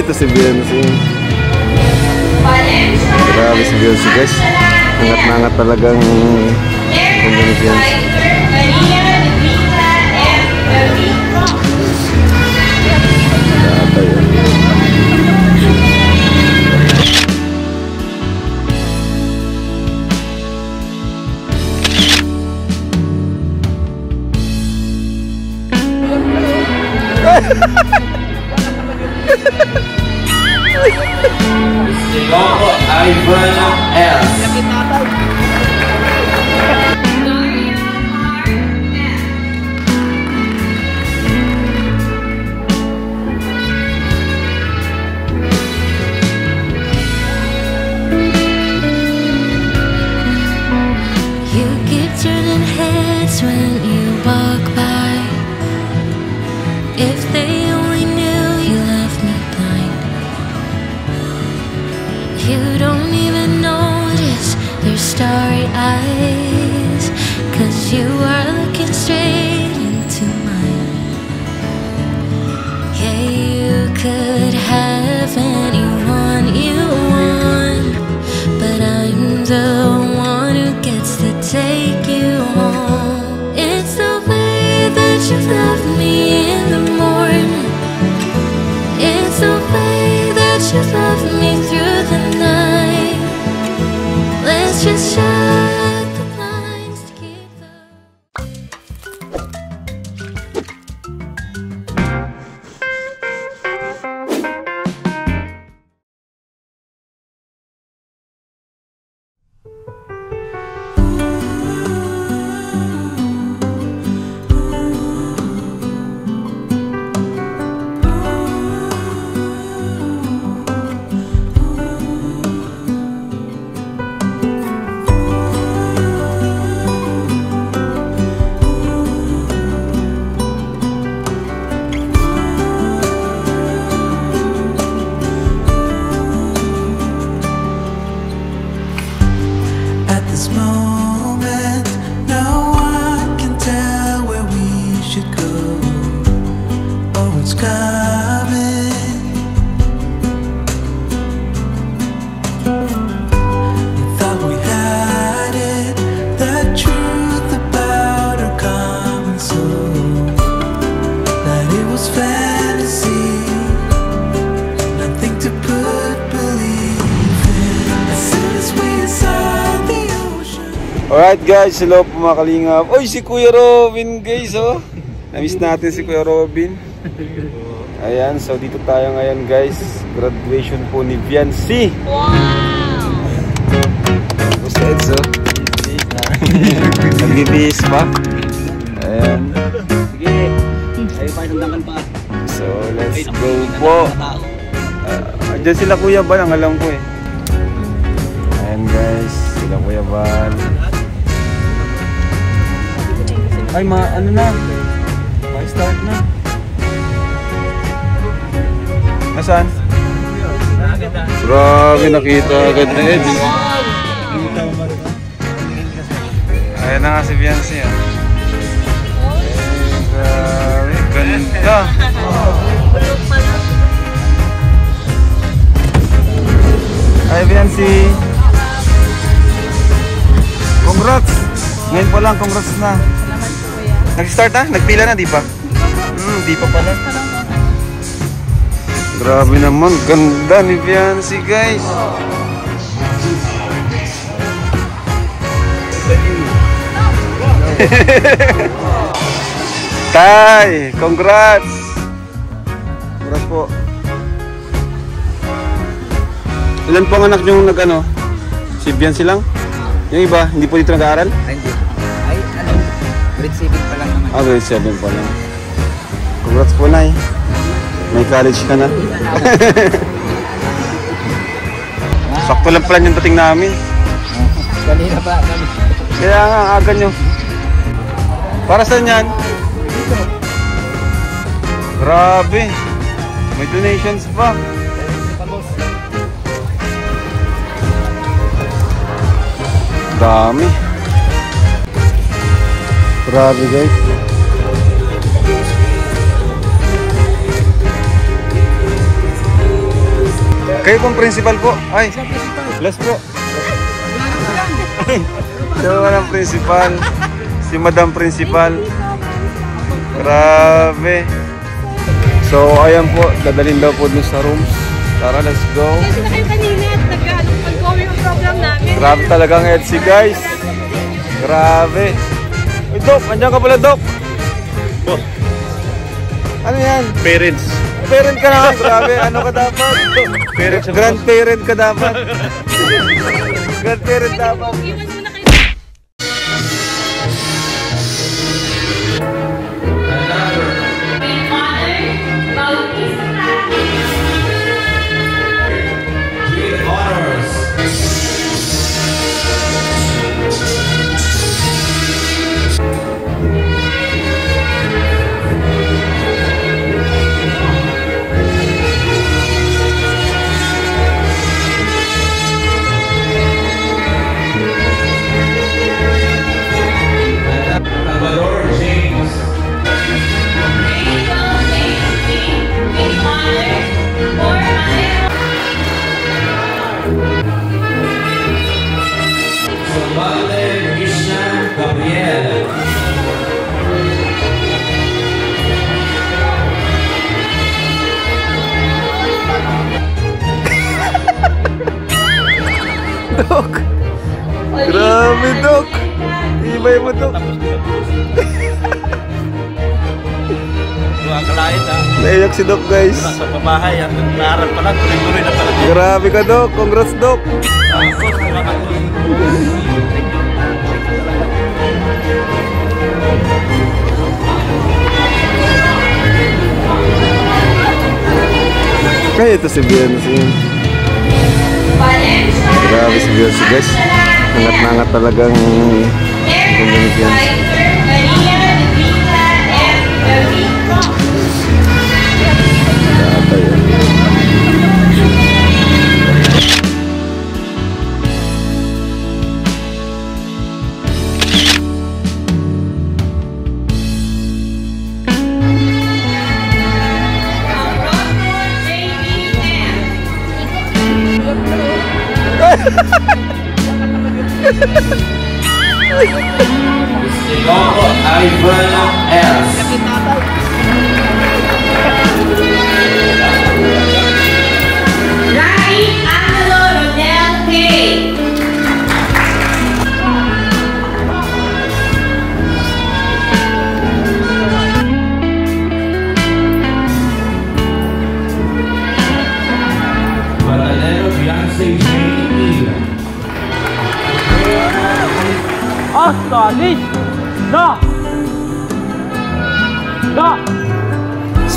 Ito si Beyonce. Grabe si Beyonce guys. Angat na angat talagang ganda ni Beyonce. Ivana S. You keep turning heads when you walk by. If they only knew you left me blind. You don't even notice their starry eyes, 'cause you are looking straight into mine. Yeah, you could have anyone you want, but I'm the one who gets to take you home. It's the way that you love me in the morning. It's the way that you love me through the night. Let's just shut the blinds to keep the moment, no one can tell where we should go or what's coming. We thought we had it, the truth about our common soul, that it was fantasy, nothing to put belief in. As soon as we saw the Alright guys, hello po mga kalingap. Oy, si Kuya Robin guys, oh. Na-miss natin si Kuya Robin. Ayan, so dito tayo ngayon guys. Graduation po ni Beyonce. wow! Gusto Eds, oh. Nagbibihis pa. Ayan. Sige, ayaw pa itong pa. So, let's go po. Diyan sila Kuya Bal, ang alam ko eh. Ayan guys, sila Kuya Bal. Ay, ano na? Ma-start na. Nasaan? Grabe, nakita agad na Eds. Ayan na nga si Beyonce, ah. Grabe, ganda. Ay, Beyonce. Congrats! Ngayon pa lang, congrats na. Nag-start na? Nagpila na, di pa? Di pa pala. Grabe naman, ganda ni Beyonce, guys. Tay, congrats! Congrats po. Ilan po ang anak nyo nag-ano? Si Beyonce lang? Yung iba, hindi po dito nag-aaral? Hindi. Ay, ano? Grade 7 pa lang naman. Ah, grade 7 pa lang. Congrats po, Nay. May college ka na. Sakto lang pala yung dating namin. Kanina pa kami. Kaya nga, aga nyo. Para saan yan? Grabe. May donations pa. Dami. Grabe guys. Kayo pong principal po. Ay, bless po. Ito ang principal. Si Madam Principal. Grabe. So, ayan po. Dadalhin daw po dun sa rooms. Tara, let's go. Kasi na kayo kanina at nag-go yung program namin. Grabe talagang Etsy, guys. Grabe. Uy, Doc. Andiyan ka pala, Doc. Boss, Ano yan? parents. Parent ka naman. Grabe. Ano ka dapat? Grandparent ka dapat. Grandparent dapat. Iwan mo na kayo. Dok. Grabe, Dok. Ibay mo, Dok. Akalain ha. Naiyak si Dok, guys. Sa pabahay at naarap pala. Tuloy-tuloy na pala. Grabe ka, Dok. Congrats, Dok. Tapos, Kaya ito si Biancy. Grabe si Biancy, guys. Nangat-nangat talagang Biancy.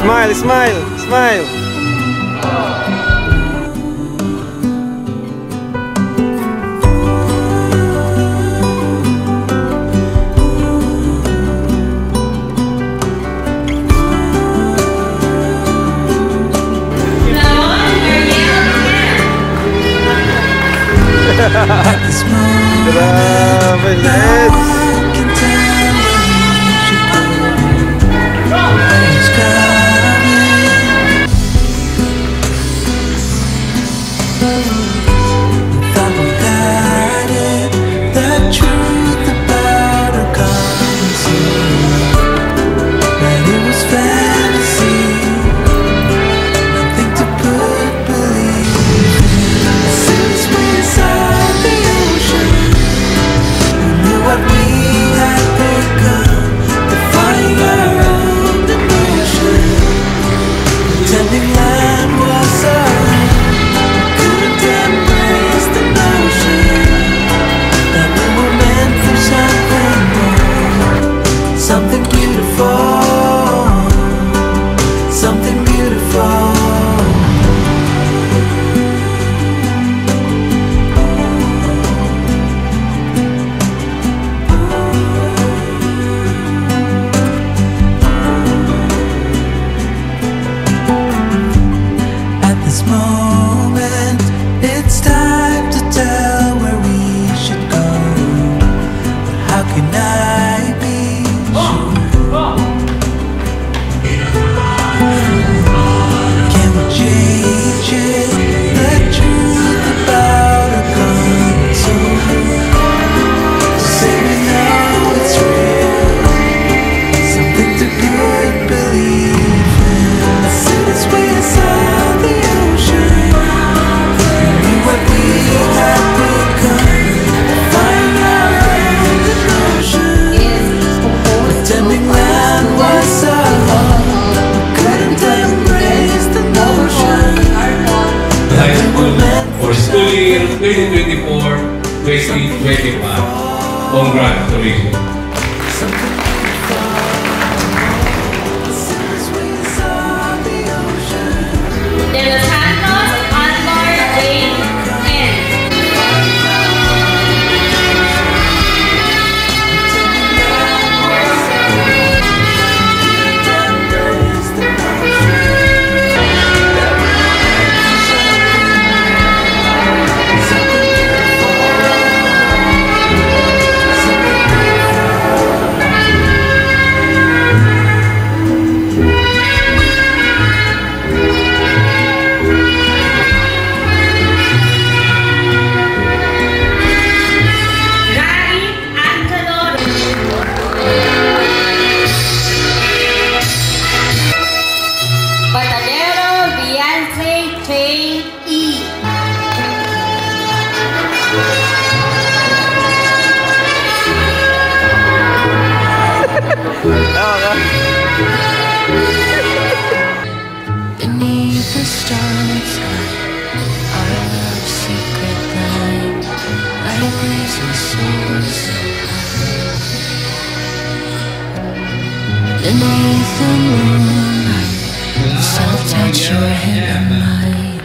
Smile, smile, smile. Grabe, let's. 2024-2025. Congratulations. De Los Santos, Anwar Jane N. Beneath the stars, our love's secret line, like blazing souls. Beneath the moonlight, the soft touch your hand and mine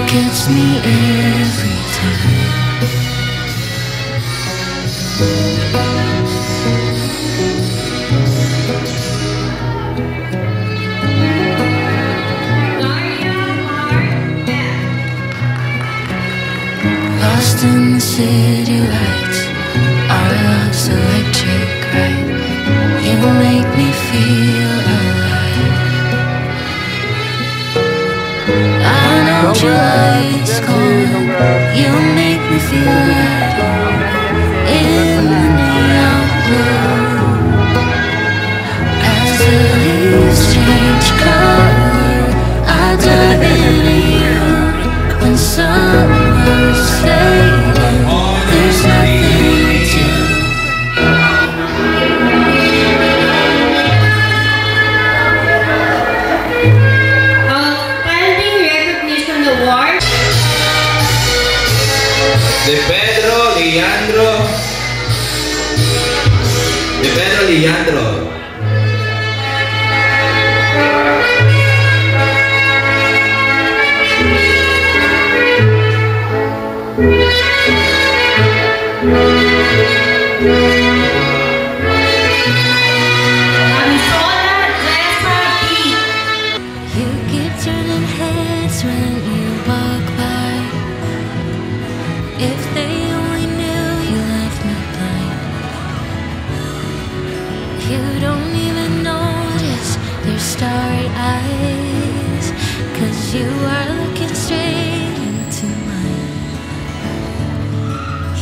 gets me every time. Lost in the city lights, our love's electric, right? You make me feel alive. I know July's gone, you make me feel right. In the neon blue, as the leaves change color, I dive into you. When summer's fading, there's nothing to Outstanding Recognition Award. De Pedro Leandro. You keep turning heads when you walk by. If they only knew you left me blind. You don't even notice their starry eyes, 'cause you are looking straight into mine.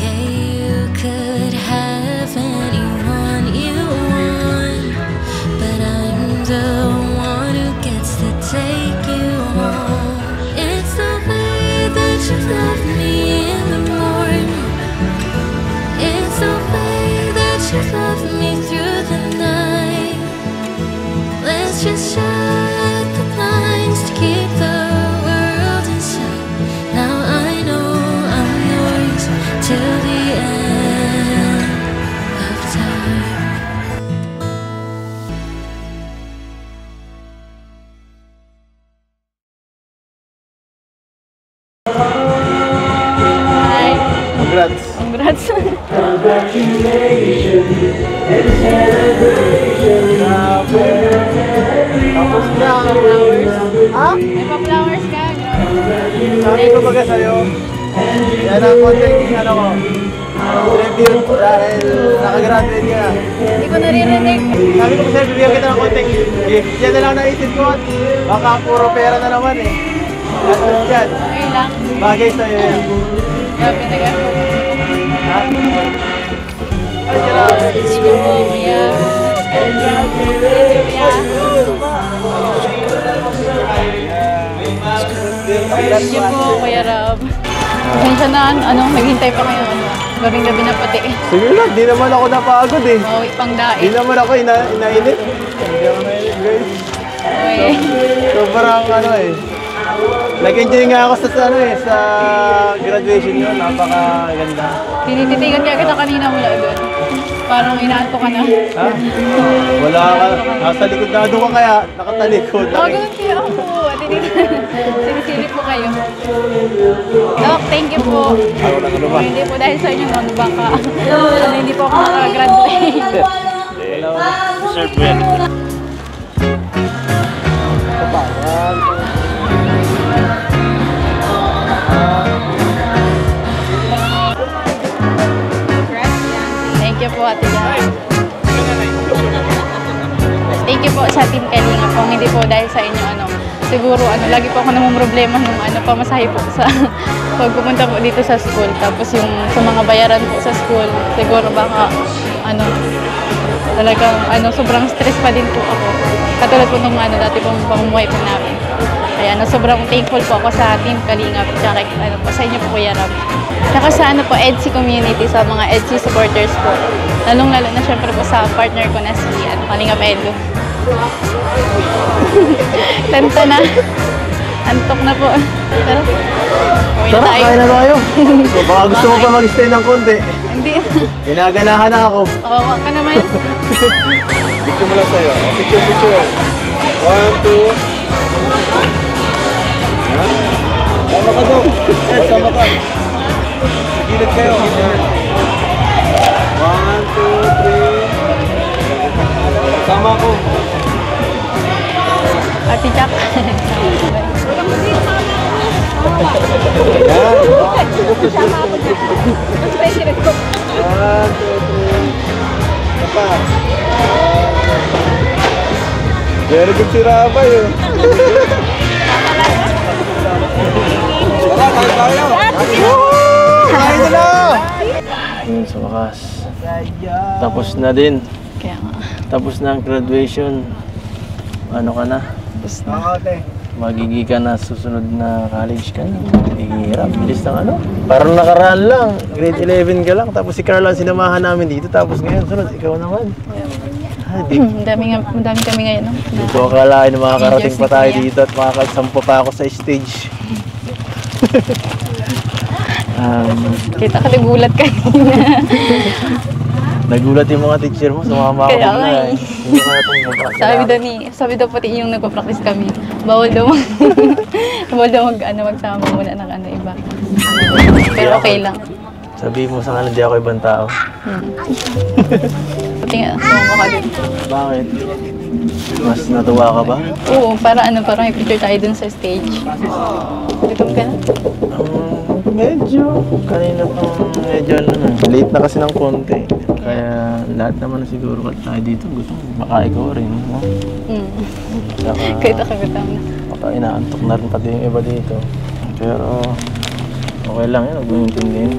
Yeah, you could have anyone you want, but I'm the one who gets to take you home. It's the way that you love me in the morning. It's the way that you love me through the night. Let's just shut the blinds to keep the world inside. Now I know I'm yours till the end of time. Congrats. Congrats. Tapos na. Ha? May pa-flowers ka. Sabi ko baga sa'yo, yan ang konting ano ko, tribute dahil nakagraduate ka na. Hindi ko naririnig. Sabi ko sa'yo, bibigyan kita ng konting gift. Yan na lang naisip ko at baka puro pera na naman eh. At yan, Okay lang. bagay sa'yo yan. Grabe na ka. Ha? Ay, sila. Sige po, kuya. Sige po, Kuya Rob. Pasensya na, naghintay pa kayo. Gabing-gabi na pati. Sige lang, di naman ako napagod eh. Mauwi pang Di daig. naman ako inainit. Hindi ako nainit guys. Okay. Sobrang ano eh. Nag-enjoy nga ako sa graduation yun. Napakaganda. Tinititigan kaya kita kanina mula doon. Parang inaanto ka na. Ha? Wala ka. Nasa likod na doon ka kaya. Nakatalikod. Ganun kaya ako. Sinisilip po kayo. Doc, thank you po. Hindi po dahil sa inyo noon, baka hindi po ako makagraduate. Serve mo yan. Thank you po, Ate Jan. Thank you po sa Team Kalinga po. Hindi po dahil sa inyo, siguro, lagi po ako namang problema nung, pamasahe po sa pag pumunta po dito sa school. Tapos yung sa mga bayaran po sa school, siguro baka, talagang, sobrang stress pa din po ako. Katulad po nung, dati pong pamumuhay po namin. Kaya, sobrang thankful po ako sa Team Kalinga po, tsaka, po sa inyo po, Kuya Rob. Tsaka sa, EDSI community, sa mga EDSI supporters po. Lalong-lalo na syempre po sa partner ko na si, Kalinga Pedro. Tanta na. Antok na po. Pero, Tara, kain na tayo. So, baka gusto mo pa mag-stay ng konti. Hindi. Ginaganahan na ako. Kawawa ka naman. Picture mo lang sa'yo. Picture. 1, 2. Sama ka doon. Sama ka. Gilid kayo. 1, 2, 3. Sama ko. Ate Jack. Very good si Rabay eh. Tara, kain tayo. Kain na! Yun, sa wakas. Tapos na din. Kaya nga. Tapos na ang graduation. Ano ka na? Tapos na. Magigi ka na susunod na college ka na. Hirap, bilis ng Parang nakaraan lang. Grade 11 ka lang. Tapos si Carla sinamahan namin dito. Tapos ngayon, sunod, ikaw naman. Madami kami ngayon. Hindi ko akalain na makakarating pa tayo dito at makakasampo pa ako sa stage. Kita ka nagulat kanina. Nagulat yung mga teacher mo, sumama ako Kaya na nga eh. Hindi ko kaya itong magpapakilala. Sabi daw pati yung nagpa-practice kami. Bawal daw magsama muna ng iba. Pero okay lang. Sabihin mo sa kanila, hindi ako ibang tao. Pati nga, sumama ka dun. Bakit? Mas natuwa ka ba? Oo, parang may picture tayo dun sa stage. Gutom ka na? Medyo. Kanina pang medyo late na kasi ng konti. Kaya lahat naman siguro tayo dito gusto baka ikaw rin. No? Kahit ako gutom na. Baka inaantok na rin pati yung iba dito. Pero okay lang yun, huwag mo intindihin.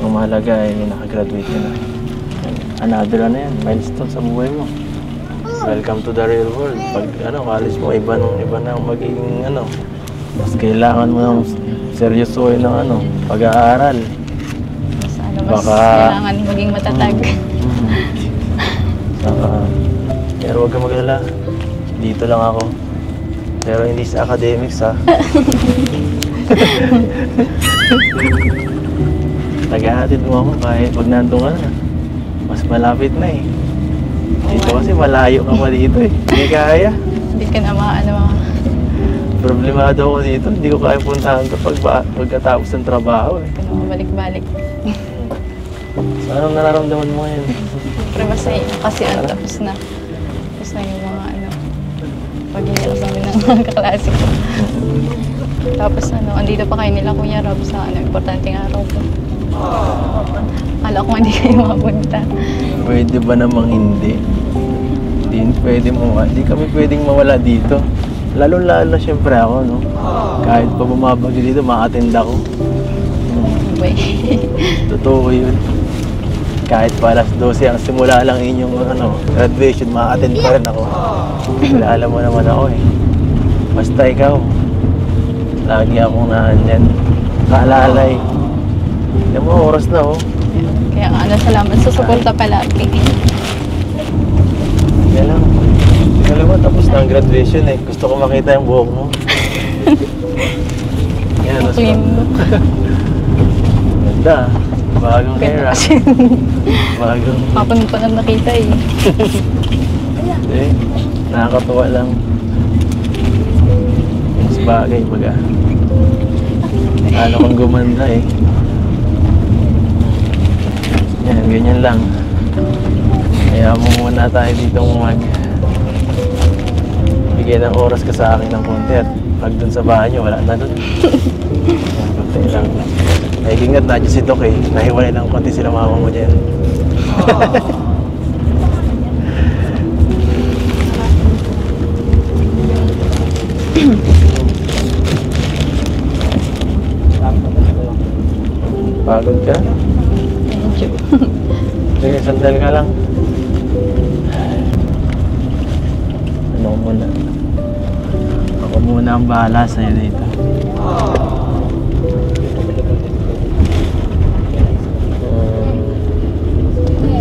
Ang mahalaga ay nakagraduate ka na. Another yan, milestone sa buhay mo. Welcome to the real world. Pag college mo, iba na magiging mas kailangan mo ng seryosohin ng pag-aaral. Mas kailangan maging matatag. Pero huwag kang mag-alala. Dito lang ako. Pero hindi sa academics ha. Naghahatid mo ako kahit pag nandun ka na. Mas malapit na eh. Dito kasi malayo ka pa dito eh. Hindi kaya. Hindi ka na Problemado ako dito. Hindi ko kaya puntahan ito pagkatapos ng trabaho eh. Hindi ka na mabalik-balik. So anong nararamdaman mo ngayon? Siyempre masaya kasi tapos na yung mga pag-iyak sa amin ng mga kaklase ko. Tapos andito pa kayo nila Kuya Rob sa importanteng araw ko. Akala ko hindi kayo mapunta. Pwede ba namang hindi? Hindi kami pwedeng mawala dito. Lalo-lalo na siyempre ako, no? Kahit pa bumabagyo dito, ma-attend ako. Totoo yun. Kahit pa alas 12 ang simula lang inyong graduation, ma-attend pa rin ako. Kilala mo naman ako eh. Basta ikaw, lagi akong naandyan. Kaalalay. Alam mo, oras na oh. Kaya salamat sa suporta palagi. Yan lang. Alam mo, tapos na ang graduation eh. Gusto ko makita yung buhok mo. Yan, mas Clean look. ganda. Bagong hair ah. Kasi Bagong... ako pa na nakita eh. Eh, nakakatuwa lang. Mas bagay baga. Ano kung gumanda eh. Yan, ganyan lang. Kaya mo muna tayo dito bigay ng oras ka sa akin ng konti at pag dun sa bahay nyo, wala na dun. Konti lang. Ay, ingat na dyan si Doc eh. Nahiwalay ng konti sila mama mo dyan. Pagod ka? Medyo. Sige, sandal ka lang. Ano muna? Ako muna ang bahala sa'yo dito.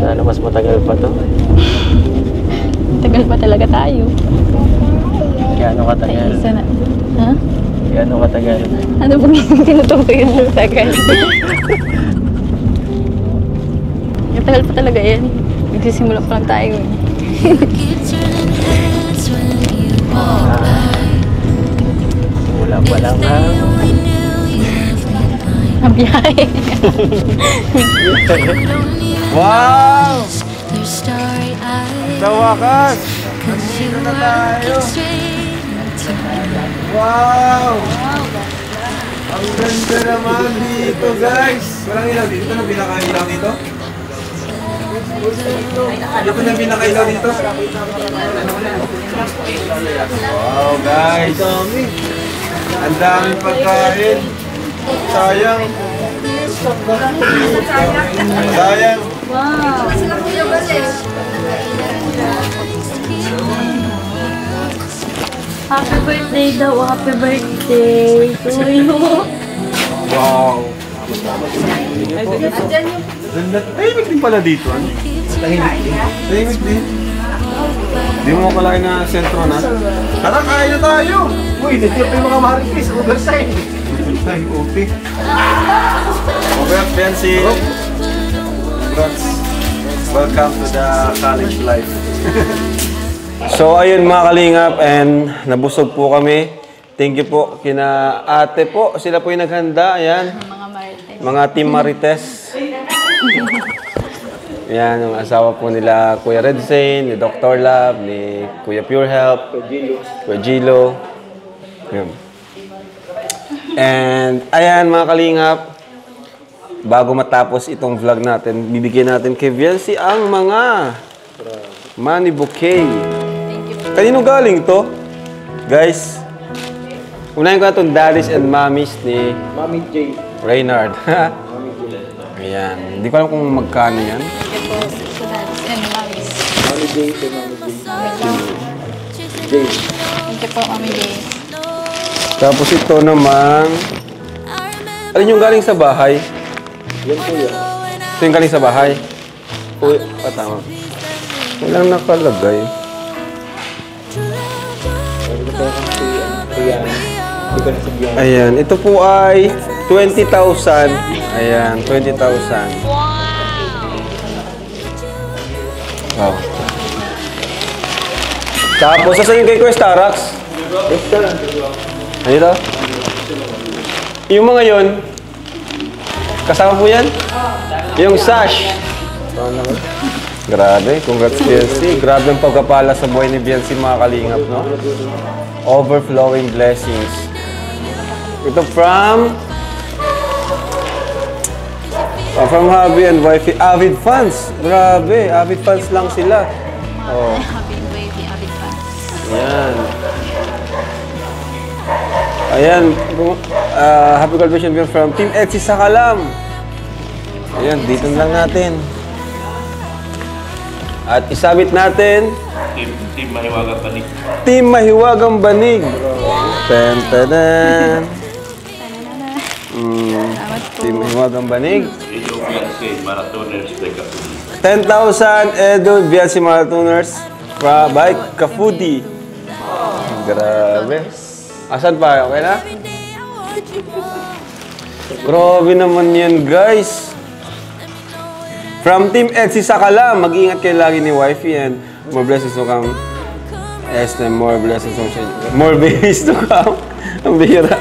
Sana mas matagal pa to. Tagal pa talaga tayo. Gaano katagal? Ay, isa na. Ha? Gaano katagal? Ano bang tinutukoy yun ng tagal? Yung tagal pa talaga yan. Nagsisimula pa lang tayo eh. Simula pa lang na. Ang biyahe. Wow! Their story Sa wakas! Nandito na tayo! Wow! Ang ganda naman dito, guys! Walang ilaw dito? Ito na pinaka-ilaw dito? Ito na pinaka-ilaw dito? Wow, guys! Ang daming pagkain! Sayang! Sayang! Happy birthday daw, happy birthday to you. Wow! Tahimik din pala dito, ano? Tahimik din. Di mo makalain na sentro na? Tara, kain na tayo! Uy, nandiyan pa yung mga marites, oversize! Ay, upi. Congrats, Bensi! Congrats! Welcome to the college life. So, ayun mga kalingap, and nabusog po kami. Thank you po kina ate po. Sila po yung naghanda. Ayan. Mga marites. Mga team Marites. Yan, yung asawa po nila Kuya Redzane, ni Dr. Lab, ni Kuya Pure Help, Kuya Gilo. Yan. And, ayan mga kalingap, bago matapos itong vlog natin, bibigyan natin kay Vielcy ang mga money bouquet. Kanino galing to? Guys, unahin ko na itong daddies and mommies ni Mami J. Reynard. Ayan. Hindi ko alam kung magkano yan. Ito, daddies and mommies. Mami J to Mami J. Thank you po, Mami J. Tapos ito naman, alin yung galing sa bahay? Yan po yan. Ito yung galing sa bahay? Uy, tama. Walang nakalagay. Ayan, ito po ay 20,000. Ayan, 20,000. Wow. Tapos, saan yung kay Kuya Starax? Ano ito? Yung mga yun, kasama po yan? Yung sash. Grabe, congrats Vielcy. Grabe ang pagkapala sa buhay ni Vielcy mga kalingap, no? Overflowing blessings. Ito from hubby and wifey. Avid fans. Grabe, avid fans lang sila. Oh. Happy baby, avid fans. Ayan. Ayan. Happy graduation from Team Etsy sa Kalam. Ayan, dito lang natin. At isabit natin. Team Mahiwagang Banig. Team Mahiwagang Banig. Ten, ten. Team Mahiwagang Banig. Edo Vielcy Marathoners de Cafudi. 10,000 Edo Vielcy Marathoners by Cafudi. Grabe. Asan pa? Okay na? Grabe naman yan, guys. From Team Etsy Sakalam, mag-iingat kayo lagi ni wifey and more blessings to come. More blessings to come. More babies to come. Ang bihira.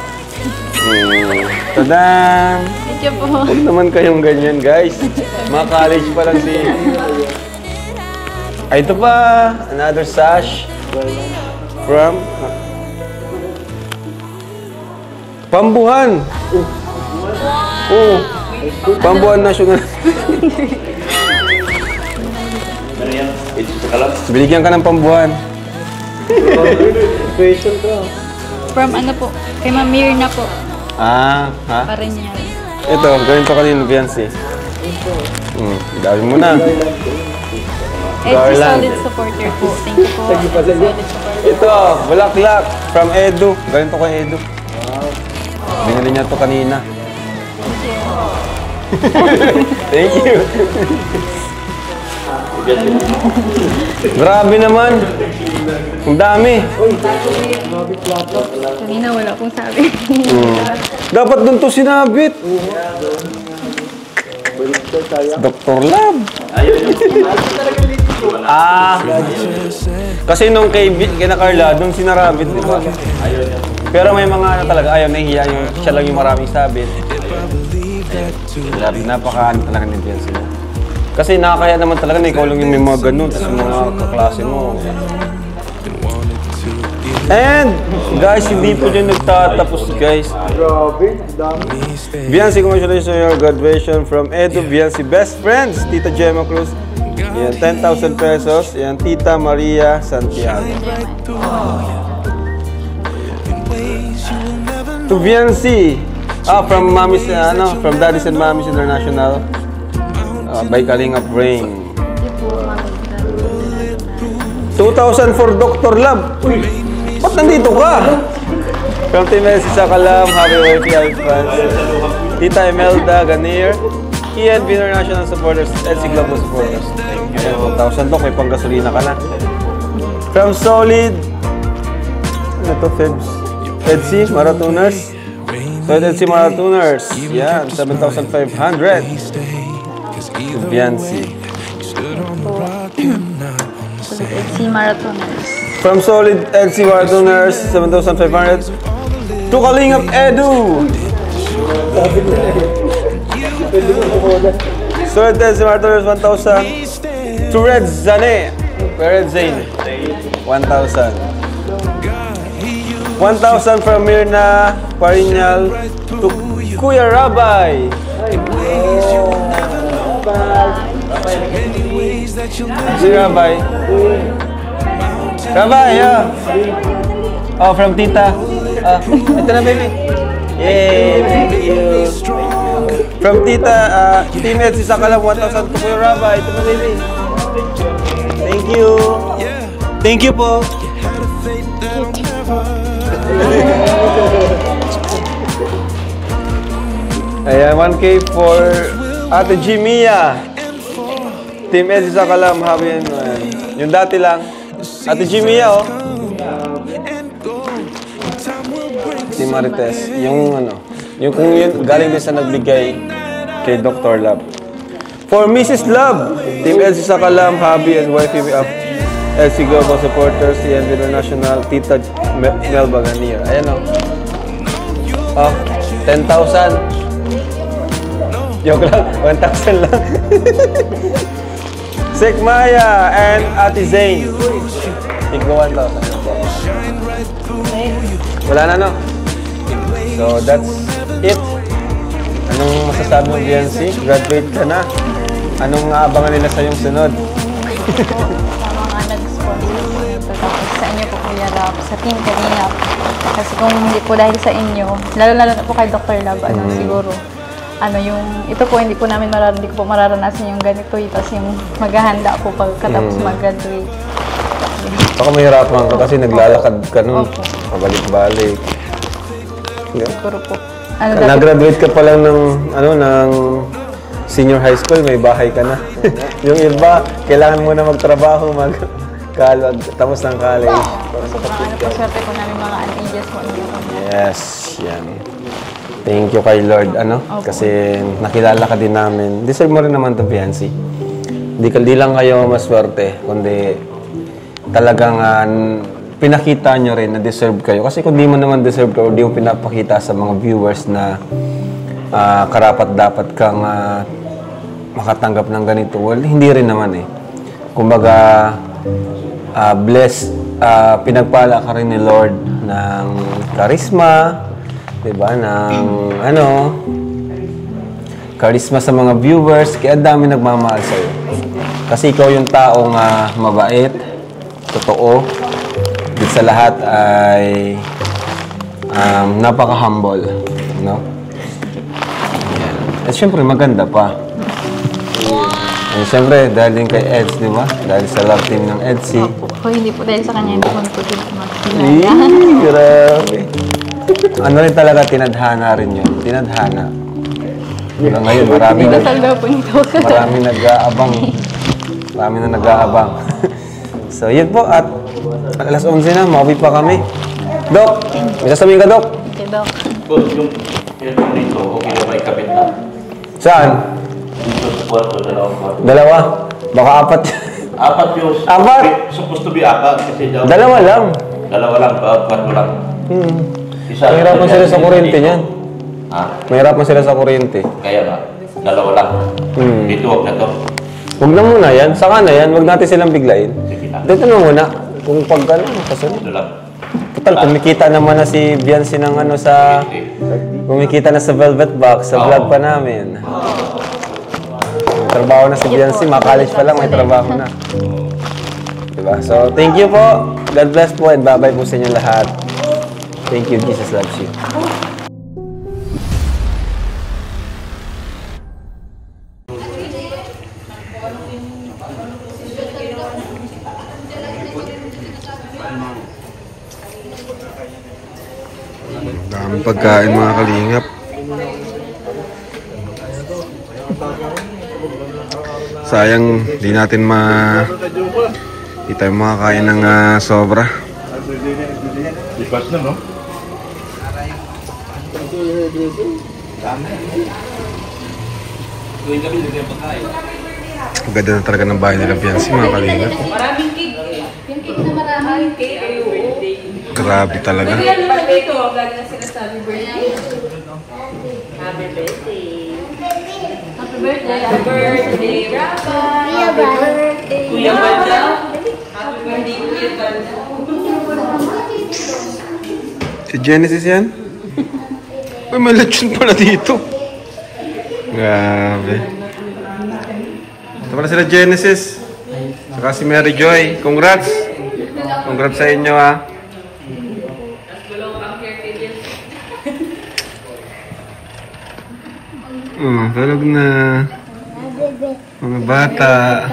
Tadam! Thank you po. Huwag naman kayong ganyan, guys. Mga college pa lang si... Ay, ito pa. Another sash. From... Pambuhan! Oh! Pambuhan National. Binigyan ka ng pambuhan. From ano po? Kay Ma'am Mirna po. Ah, ha? Pa rin yan. Ito, ganito kanina, Biancy. Dami mo na. Etsy solid supporter po. Thank you po. Solid supporter. Ito, bulaklak from Edu. Ganito kay Edu. Binili niya to kanina. Thank you. Grabe naman. Ang dami. Kanina wala pong sabi. Dapat doon to sinabit. Dr. Lab. Kasi nung kay Carla, doon sinarabit, di ba? Pero may mga ano talaga, ayaw, nahihiya yung siya lang yung maraming sabit. Napaka-ano talaga ni Biancy. Kasi nakakaya naman talaga na ikaw lang yung may mga ganun, tapos yung mga kaklase mo. And, guys, hindi po dyan nagtatapos, guys. Biancy, congratulations on your graduation from Edu. Biancy, best friends, Tita Gemma Cruz. Yan, 10,000 pesos. Yan, Tita Maria Santiago. To Biancy, from Mommy's, from Daddy's and Mommy's International. By Kalingap Brain. 2,000 for Dr. Lab. Uy, ba't nandito ka? From Team Etsy Sakalam, happy birthday, happy fans. Tita Imelda Ganir. Ian, International supporters, Etsy Global supporters. Thank you. 1,000 Dok, may panggasolina ka na. From Solid, ano to, Febs? Etsy Marathoners. Solid Etsy Marathoners. Yan, 7,500. Biancy. Solid Etsy Marathoners. From Solid Etsy Marathoners, 7,500. To Kalingap Edu. Solid Etsy Marathoners, 1,000. To Red Zane. Red Zane. 1,000. 1,000 from Mirna Parinyal to Kuya Rabay. Si Rabay. Rabay, oh, from Tita. Ito na, baby. Yay, thank you. From Tita, Team Etsy Sakalam, 1,000 to Kuya Rabay. Ito na, baby. Thank you. Thank you po. Ayan, 1K for Ate Jimia. Team Etsy Sakalam, happy and yung dati lang. Ate Jimia, oh. Si Marites. Yung ano, yung kung yun, galing din sa nagbigay kay Dr. Lab. For Mrs. Love, Team Etsy Sakalam, hubby and wifey of Etsy Global supporters, CNV International, Tita Melba Ganir. Ayan, oh. Oh, 10,000. Joke lang, 1,000 lang. Sek Maya and Ate Zane. Tigwa 1,000. Wala na, no? So, that's it. Anong masasabi mo, Biancy? Graduate ka na. Anong aabangan nila sa yung sunod? Mga nag-sponsor po ito. Tapos sa inyo po, Kuya Rap, sa Team Kalingap. Kasi kung hindi po dahil sa inyo, lalo-lalo na po kay Dr. Lab, siguro, yung, ito po, hindi ko mararanasan yung ganito. Tapos yung maghahanda po pagkatapos mag-graduate. Baka mahirapan ka kasi naglalakad ka nun. Pabalik-balik. Siguro po. Nag-graduate ka pa lang ng, ng senior high school, may bahay ka na. Yung iba, kailangan mo na magtrabaho, tapos ng college. Sobrang swerte ko namin mga ages po. Yes, yan. Thank you kay Lord, kasi nakilala ka din namin. Deserve mo rin naman ito, Biancy. Di lang kayo maswerte, kundi talagang pinakita nyo rin na deserve kayo. Kasi kung di mo naman deserve ka, o di mo pinapakita sa mga viewers na karapat-dapat kang makatanggap ng ganito, well, hindi rin naman eh. Kumbaga, blessed, pinagpala ka rin ni Lord ng charisma, diba, ng charisma sa mga viewers, kaya dami nagmamahal sa'yo. Kasi ikaw yung taong mabait, totoo, at sa lahat ay napaka-humble, no? At syempre, maganda pa. And syempre, dahil din kay Eds, di ba? Dahil sa love team ng Edsy. Hindi po dahil sa kanya, hindi ko po din grabe. Ano rin talaga, tinadhana rin yun. Tinadhana. Hanggang ngayon, marami nag-aabang. Marami na nag-aabang. So, yun po. At alas 11 na, mauwi pa kami. Dok, may sasabihin ka, Dok? Okay, Dok. Yung dito, okay na may kapit na. Saan? Dito sa kwarto, dalawang kwarto. Dalawa? Baka 4. 4 yung... 4? Supposed to be 4 kasi daw... Dalawa lang. Dalawa lang, kwarto lang. Mahirapan sila sa kuryente niyan. Ha? Mahirapan sila sa kuryente. Kaya nga, dalawa lang. Dito, huwag na to. Huwag na muna yan. Saka na yan. Huwag natin silang biglain. Sige na. Dito na muna. Kung pagkano, kasunod. Dito lang. Total, kumikita naman na si Biancy ng sa... Kumikita na sa Velvet Box, sa vlog pa namin. May trabaho na si Biancy. College pa lang, may trabaho na. Diba? So, thank you po. God bless po and bye-bye po sa inyo lahat. Thank you. Jesus loves you. Daming pagkain mga kalingap. Sayang di natin di tayo makakain ng sobra. Lipas na, no? Ang ganda na talaga ng bahay nila Biancy mga kalingap. Maraming cake. Yung cake na maraming cake. Grabe talaga. Yan naman dito. Galing na sinasabi birthday. Happy birthday. Happy birthday. Happy birthday, Rafa. Happy birthday. Kuya Banda. Happy birthday, Kuya Banda. Si Genesis yan? Uy, may lechon pala dito. Grabe. Ito pala sila Genesis. Saka si Mary Joy. Congrats. Congrats sa inyo ha. Tulog na. Mga bata.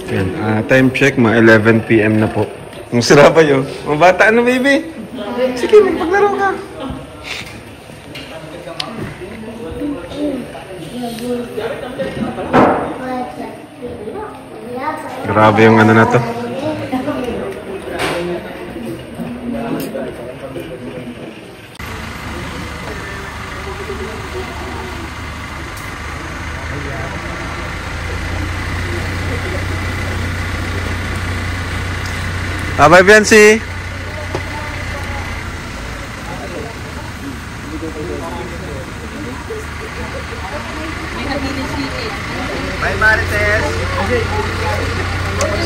Yan, time check, mga 11 PM na po. Ang sira pa yun. Mga bata, ano baby? Sige, magpaglaro ka. Grabe yung ano na to. Bye, Biancy. Bye, Marites.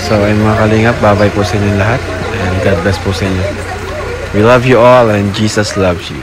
So, ayun mga kalingap, bye-bye po sa inyo lahat. And God bless po sa inyo. We love you all and Jesus loves you.